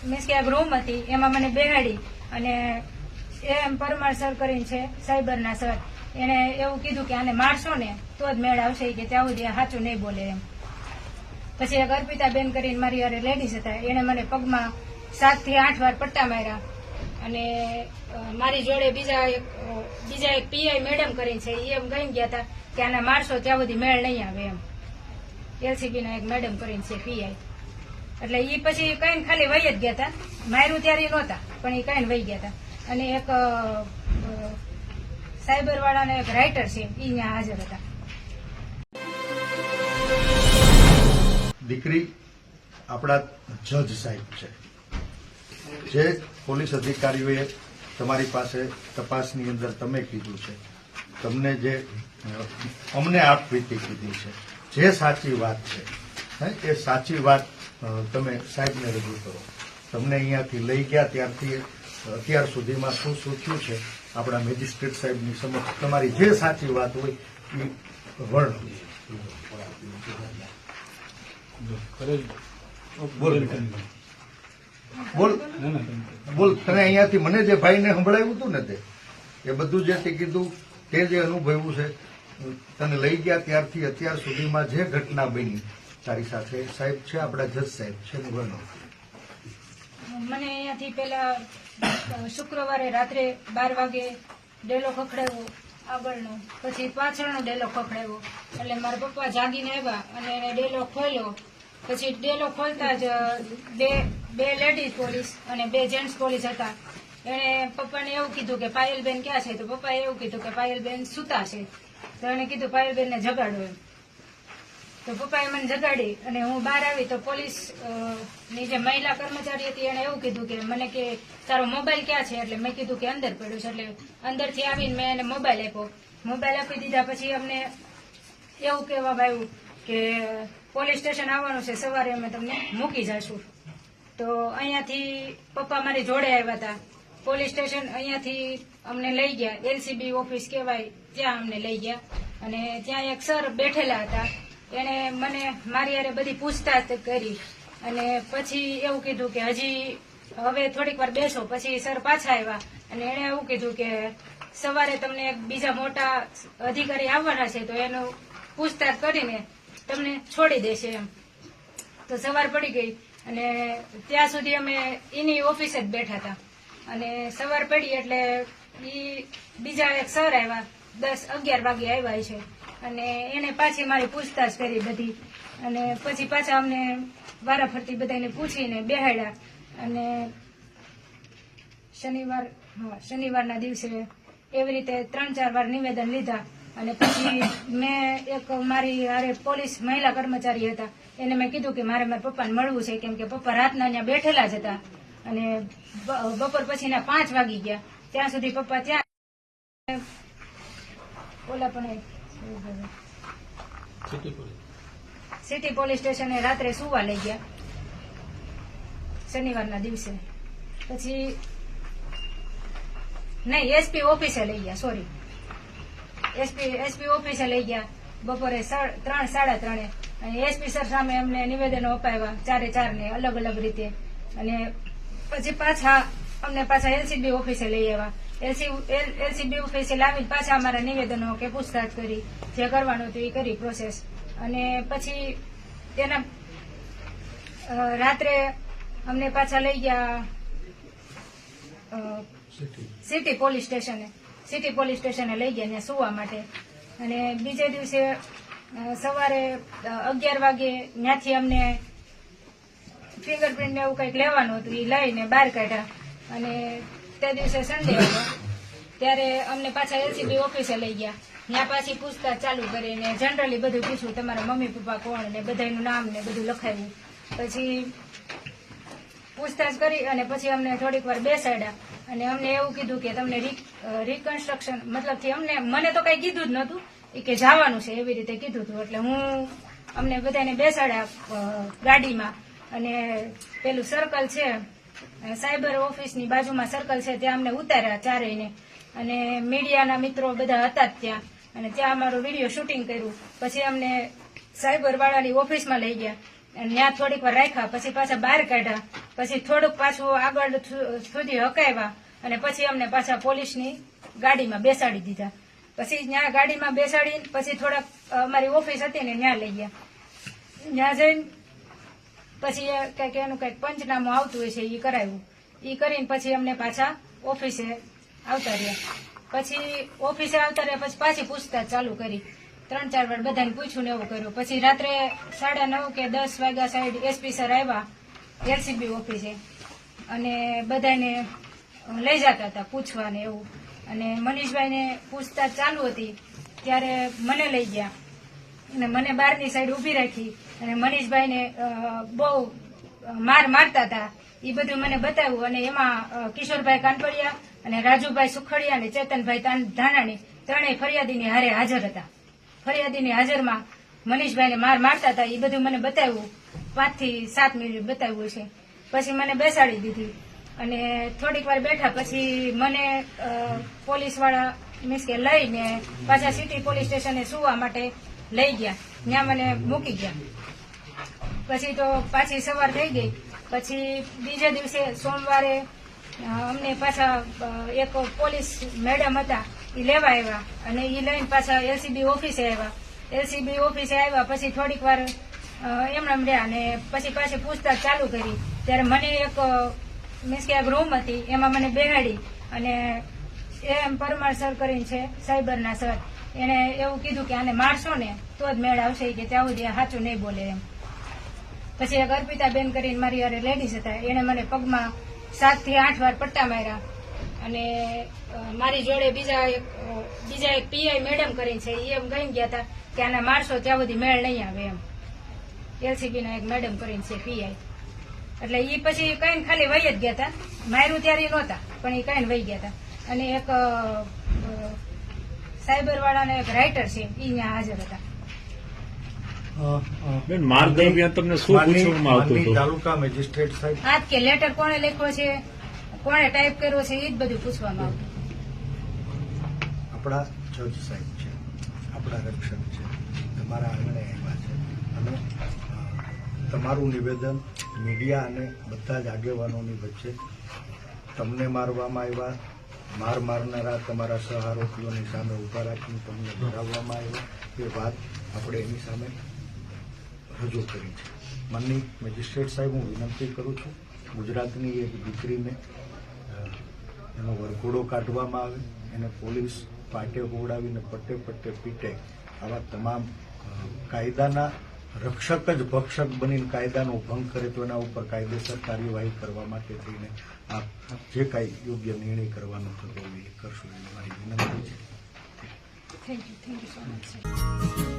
Means કે એક room હતી એમાં મને બેહાડી અને એમ પરમાર સર કરીને છે સાયબરના સર, એને એવું કીધું કે આને મારશો ને તો જ મેળ આવશે કે ત્યાં સુધી આ સાચું નહીં બોલે એમ. પછી એક અર્પિતાબેન કરીને મારી યારે લેડીઝ હતા, એને મને પગમાં 7 થી 8 વાર પટ્ટા માર્યા અને મારી જોડે બીજા એક પીઆઈ મેડમ કરીને છે એ એમ કહી ગયા હતા કે આને મારશો ત્યાં સુધી મેળ નહીં આવે એમ. LCB ના એક મેડમ કરીને છે પીઆઈ, એટલે એ પછી કઈ ખાલી વહી જ ગયા હતા, માર્યું ત્યારે નહોતા પણ એ કઈ વહી ગયા હતા. અને એક સાયબર વાળાના એક રાઇટર છે એ ત્યાં હાજર હતા. દીકરી આપણા જજ સાહેબ છે, જે પોલીસ અધિકારીઓએ તમારી પાસે તપાસની અંદર તમે કીધું છે, તમને જે અમને આપવીતી કીધી છે, જે સાચી વાત છે એ સાચી વાત તમે સાહેબને રજૂ કરો. તમને અહીંયાથી લઈ ગયા ત્યારથી અત્યાર સુધીમાં શું શું થયું છે આપણા મેજિસ્ટ્રેટ સાહેબની સમક્ષ તમારી જે સાચી વાત હોય એ વર્ણવો. બોલ તને અહીંયાથી મને જે ભાઈને સંભળાવ્યું હતું ને તે એ બધું જે તે કીધું તે જે અનુભવ્યું છે, તને લઈ ગયા ત્યારથી અત્યાર સુધીમાં જે ઘટના બની તારી સાથે સાહેબ છે, આપણા જજ સાહેબ છે, વર્ણવો. મને અહીંયાથી પેલા શુક્રવારે રાત્રે 12 વાગે ડેલો ખખડાવ્યો આગળનો, પછી પાછળનો ડેલો ખખડાવ્યો. એટલે મારા પપ્પા જાગીને આવ્યા અને એને ડેલો ખોલ્યો. પછી ડેલો ખોલતા જ બે લેડીઝ પોલીસ અને 2 જેન્ટ્સ પોલીસ હતા. એને પપ્પાને એવું કીધું કે પાયલબેન ક્યાં છે, તો પપ્પાએ એવું કીધું કે પાયલબેન સૂતા છે. તો એને કીધું પાયલબેનને જગાડો એમ. તો પપ્પાએ મને જગાડી અને હું બહાર આવી તો પોલીસ ની જે મહિલા કર્મચારી હતી એને એવું કીધું કે મને કે તારો મોબાઈલ ક્યાં છે, એટલે મેં કીધું કે અંદર પડ્યો છે. એટલે અંદરથી આવીને મેં એને મોબાઈલ આપ્યો. મોબાઈલ આપી દીધા પછી અમને એવું કહેવામાં આવ્યું કે પોલીસ સ્ટેશન આવવાનું છે, સવારે અમે તમને મૂકી જઈશું. તો અહીંયાથી પપ્પા મારી જોડે આવ્યા હતા. પોલીસ સ્ટેશન અહીંયાથી અમને લઈ ગયા, LCB ઓફિસ કહેવાય ત્યાં અમને લઈ ગયા. અને ત્યાં એક સર બેઠેલા હતા, એને મને મારી હારે બધી પૂછતાછ કરી અને પછી એવું કીધું કે હજી હવે થોડીક વાર બેસો. પછી સર પાછા આવ્યા અને એને એવું કીધું કે સવારે તમને એક બીજા મોટા અધિકારી આવવાના છે તો એનું પૂછતાછ કરીને તમને છોડી દેશે એમ. તો સવાર પડી ગઈ અને ત્યાં સુધી અમે એની ઓફિસે જ બેઠા હતા. અને સવાર પડી એટલે એ બીજા એક સર આવ્યા, 10-11 વાગે આવ્યા છે અને એને પાછી મારી પૂછતાછ કરી બધી. અને પછી પાછા અમને વારાફરતી બધાને પૂછીને બેહાડ્યા. અને શનિવારના દિવસે એવી રીતે 3-4 વાર નિવેદન લીધા. અને પછી મેં એક મારી હારે પોલીસ મહિલા કર્મચારી હતા, એને મેં કીધું કે મારે મારા પપ્પાને મળવું છે, કેમ કે પપ્પા રાતના અહીંયા બેઠેલા જ હતા. અને બપોર પછીના 5 વાગી ગયા, ત્યાં સુધી પપ્પા ત્યાં ઓલા પણ સિટી પોલીસ સ્ટેશને રાત્રે સુવા લઈ ગયા શનિવારના દિવસે. પછી નહીં, SP ઓફિસે લઈ ગયા, સોરી, SP ઓફિસે લઈ ગયા બપોરે 3-3:30. અને SP સર સામે અમને નિવેદનો અપાવ્યા 4 ને અલગ અલગ રીતે. અને પછી અમને પાછા LCB ઓફિસે લઈ આવ્યા. LCB ઓફિસે લાવીને પાછા અમારા નિવેદનો કે પૂછતાછ કરી, જે કરવાનું હતું એ કરી પ્રોસેસ. અને પછી તેના રાત્રે અમને પાછા લઈ ગયા સિટી પોલીસ સ્ટેશને લઈ ગયા ત્યાં સુવા માટે. અને બીજે દિવસે સવારે 11 વાગે ત્યાંથી અમને ફિંગરપ્રિન્ટ ને એવું કંઈક લેવાનું હતું, એ લઈને બહાર કાઢ્યા. અને તે દિવસે સન્ડે હતો ત્યારે અમને પાછા LCB ઓફિસે લઈ ગયા. ત્યાં પાછી પૂછતાછ ચાલુ કરીને જનરલી બધું પૂછ્યું, તમારા મમ્મી પપ્પા કોણ ને બધાનું નામ ને બધું લખાવ્યું. પછી પૂછતાછ કરી અને પછી અમને થોડીક વાર બેસાડ્યા. અને અમને એવું કીધું કે તમને રિકન્સ્ટ્રક્શન મતલબથી મને તો કઈ કીધું જ નહોતું, એ કે જવાનું છે એવી રીતે કીધું હતું. એટલે અમને બધાને બેસાડ્યા ગાડીમાં. અને પેલું સર્કલ છે, સાયબર ઓફિસની બાજુમાં સર્કલ છે, ત્યાં અમને ઉતાર્યા ચારેયને. અને મીડિયાના મિત્રો બધા હતા જ ત્યાં, અને ત્યાં અમારું વિડીયો શૂટિંગ કર્યું. પછી અમને સાયબર વાળાની ઓફિસમાં લઈ ગયા. ત્યાં થોડીક વાર રાખ્યા, પછી પાછા બહાર કાઢ્યા, પછી થોડુંક પાછું આગળ સુધી હકાવ્યા અને પછી અમને પાછા પોલીસની ગાડીમાં બેસાડી દીધા. પછી ત્યાં ગાડીમાં બેસાડીને પછી થોડાક અમારી ઓફિસ હતી ને ત્યાં લઈ ગયા. ત્યાં જઈને પછી કઈક એનું કઈક પંચનામું આવતું હોય છે એ કરાવ્યું. એ કરીને પછી અમને પાછા ઓફિસે આવતા રહ્યા. પછી ઓફિસે આવતા રહ્યા પછી પાછી પૂછતાછ ચાલુ કરી. 3-4 વાર બધાને પૂછ્યું ને એવું કર્યું. પછી રાત્રે 9:30 કે 10 વાગ્યા સાઈડ એસપી સર આવ્યા એલસીબી ઓફિસે અને બધાને લઈ જતા હતા પૂછવા ને એવું. અને મનીષભાઈને પૂછતાછ ચાલુ હતી ત્યારે મને લઈ ગયા અને મને બહારની સાઈડ ઊભી રાખી અને મનીષભાઈને બહુ માર મારતા હતા એ બધું મને બતાવ્યું. અને એમાં કિશોરભાઈ કાનપડિયા અને રાજુભાઈ સુખડિયા અને ચેતનભાઈ ધાનાણી ત્રણેય ફરિયાદીની હારે હાજર હતા. ફરિયાદીની હાજરમાં મનીષભાઈને માર મારતા હતા એ બધું મને બતાવ્યું. 5 થી 7 મિનિટ બતાવ્યું છે. પછી મને બેસાડી દીધી અને થોડીક વાર બેઠા પછી મને પોલીસ વાળા મીન્સ કે લઈને પાછા સિટી પોલીસ સ્ટેશને સુવા માટે લઈ ગયા. ત્યાં મને મૂકી ગયા. પછી તો પાછી સવાર થઈ ગઈ. પછી બીજા દિવસે સોમવારે અમને પાછા એક પોલીસ મેડમ હતા એ લેવા આવ્યા અને એ લઈને પાછા એલસીબી ઓફિસે આવ્યા. એલસીબી ઓફિસે આવ્યા પછી થોડીક વાર એમણે રહ્યા અને પછી પાછી પૂછતાછ ચાલુ કરી. ત્યારે મને એક મીન્સ કે એક રૂમ હતી એમાં મને બેહાડી અને એમ પરમાર સર કરીને છે સાયબરના સર, એને એવું કીધું કે આને મારશો ને તો જ મેળ આવશે કે ત્યાં સુધી સાચું નહીં બોલે એમ. પછી એક અર્પિતાબેન કરીને મારી હારે લેડીઝ હતા એને મને પગમાં 7 થી 8 વાર પટ્ટા માર્યા અને મારી જોડે બીજા એક પીઆઈ મેડમ કરીને છે એ એમ કહી ગયા હતા કે આને મારશો ત્યાં સુધી મેળ નહીં આવે એમ. એલસીબી ના એક મેડમ કરીને છે પીઆઈ. એટલે એ પછી કઈ ખાલી વહી જ ગયા હતા. માર્યું ત્યારે નહોતા પણ એ કઈ વહી ગયા હતા. અને એક સાયબર વાળાના એક રાઇટર છે એ ત્યાં હાજર હતા. બેન, માર દરમિયાન તમને શું પૂછવામાં આવતું માનની હતું? તાલુકા મેજિસ્ટ્રેટ સાહેબ આજ કે લેટર કોણે લખ્યો છે, કોણે ટાઈપ કર્યો છે, એ જ બધું પૂછવામાં આવતું. આપણા જજ સાહેબ છે, આપણા રક્ષક છે, તમારા આંગણે આવ્યા છે અને તમારું નિવેદન મીડિયા અને બધા જ આગેવાનોની વચ્ચે તમને મારવામાં આવ્યા, માર મારનારા તમારા સહારોપીઓની સામે ઉભા રાખીને તમને ડરાવવામાં આવ્યા એ વાત આપણે એની સામે રજૂ કરી છે. માનની મેજિસ્ટ્રેટ સાહેબ, હું વિનંતી કરું છું ગુજરાતની એક દીકરીને એનો વરઘોડો કાઢવામાં આવે, એને પોલીસ પાટે હોવડાવીને પટ્ટે પટ્ટે પીટે, આવા તમામ કાયદાના રક્ષક જ ભક્ષક બનીને કાયદાનો ભંગ કરે તો એના ઉપર કાયદેસર કાર્યવાહી કરવા માટે થઈને આપ જે કાંઈ યોગ્ય નિર્ણય કરવાનો થતો હોય એ કરશો એવી મારી વિનંતી છે. Thank you so much.